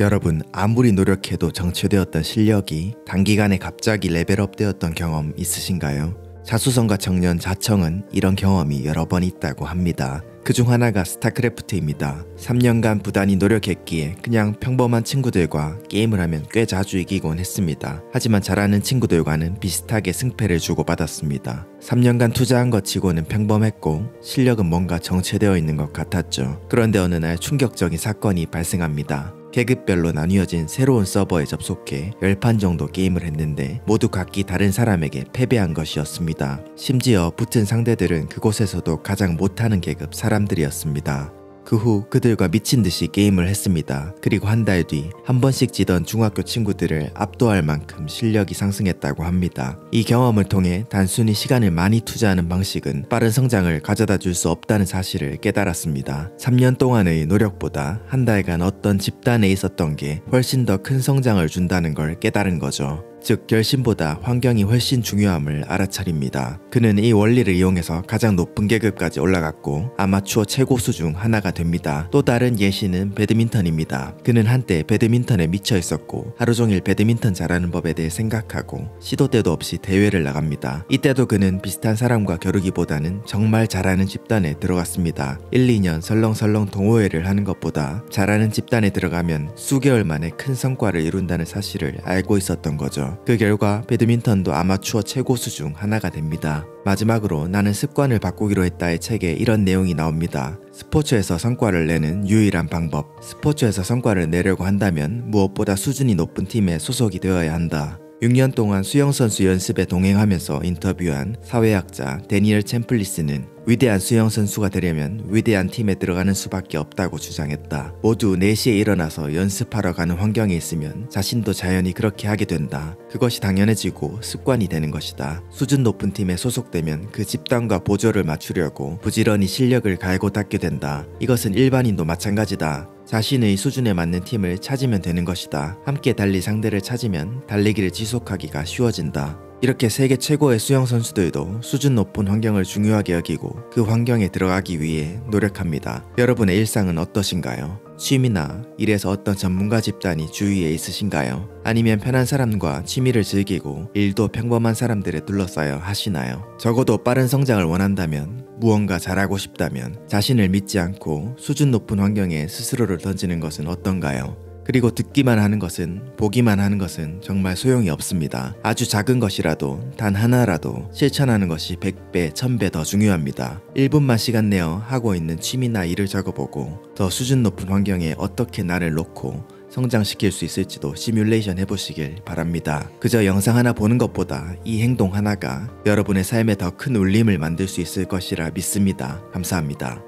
여러분, 아무리 노력해도 정체되었던 실력이 단기간에 갑자기 레벨업 되었던 경험 있으신가요? 자수성가 청년 자청은 이런 경험이 여러 번 있다고 합니다. 그중 하나가 스타크래프트입니다. 3년간 부단히 노력했기에 그냥 평범한 친구들과 게임을 하면 꽤 자주 이기곤 했습니다. 하지만 잘하는 친구들과는 비슷하게 승패를 주고받았습니다. 3년간 투자한 것 치고는 평범했고 실력은 뭔가 정체되어 있는 것 같았죠. 그런데 어느 날 충격적인 사건이 발생합니다. 계급별로 나뉘어진 새로운 서버에 접속해 10판 정도 게임을 했는데 모두 각기 다른 사람에게 패배한 것이었습니다. 심지어 붙은 상대들은 그곳에서도 가장 못하는 계급 사람들이었습니다. 그 후 그들과 미친듯이 게임을 했습니다. 그리고 한 달 뒤 한 번씩 지던 중학교 친구들을 압도할 만큼 실력이 상승했다고 합니다. 이 경험을 통해 단순히 시간을 많이 투자하는 방식은 빠른 성장을 가져다 줄 수 없다는 사실을 깨달았습니다. 3년 동안의 노력보다 한 달간 어떤 집단에 있었던 게 훨씬 더 큰 성장을 준다는 걸 깨달은 거죠. 즉 열심보다 환경이 훨씬 중요함을 알아차립니다. 그는 이 원리를 이용해서 가장 높은 계급까지 올라갔고 아마추어 최고수 중 하나가 됩니다. 또 다른 예시는 배드민턴입니다. 그는 한때 배드민턴에 미쳐 있었고 하루 종일 배드민턴 잘하는 법에 대해 생각하고 시도 때도 없이 대회를 나갑니다. 이때도 그는 비슷한 사람과 겨루기보다는 정말 잘하는 집단에 들어갔습니다. 1, 2년 설렁설렁 동호회를 하는 것보다 잘하는 집단에 들어가면 수개월 만에 큰 성과를 이룬다는 사실을 알고 있었던 거죠. 그 결과 배드민턴도 아마추어 최고수 중 하나가 됩니다. 마지막으로 나는 습관을 바꾸기로 했다의 책에 이런 내용이 나옵니다. 스포츠에서 성과를 내는 유일한 방법. 스포츠에서 성과를 내려고 한다면 무엇보다 수준이 높은 팀에 소속이 되어야 한다. 6년 동안 수영선수 연습에 동행하면서 인터뷰한 사회학자 데니얼 챔플리스는 위대한 수영선수가 되려면 위대한 팀에 들어가는 수밖에 없다고 주장했다. 모두 4시에 일어나서 연습하러 가는 환경에 있으면 자신도 자연히 그렇게 하게 된다. 그것이 당연해지고 습관이 되는 것이다. 수준 높은 팀에 소속되면 그 집단과 보조를 맞추려고 부지런히 실력을 갈고 닦게 된다. 이것은 일반인도 마찬가지다. 자신의 수준에 맞는 팀을 찾으면 되는 것이다. 함께 달릴 상대를 찾으면 달리기를 지속하기가 쉬워진다. 이렇게 세계 최고의 수영 선수들도 수준 높은 환경을 중요하게 여기고 그 환경에 들어가기 위해 노력합니다. 여러분의 일상은 어떠신가요? 취미나 일에서 어떤 전문가 집단이 주위에 있으신가요? 아니면 편한 사람과 취미를 즐기고 일도 평범한 사람들에 둘러싸여 하시나요? 적어도 빠른 성장을 원한다면, 무언가 잘하고 싶다면 자신을 믿지 않고 수준 높은 환경에 스스로를 던지는 것은 어떤가요? 그리고 듣기만 하는 것은, 보기만 하는 것은 정말 소용이 없습니다. 아주 작은 것이라도 단 하나라도 실천하는 것이 100배, 1000배 더 중요합니다. 1분만 시간 내어 하고 있는 취미나 일을 적어보고 더 수준 높은 환경에 어떻게 나를 놓고 성장시킬 수 있을지도 시뮬레이션 해보시길 바랍니다. 그저 영상 하나 보는 것보다 이 행동 하나가 여러분의 삶에 더 큰 울림을 만들 수 있을 것이라 믿습니다. 감사합니다.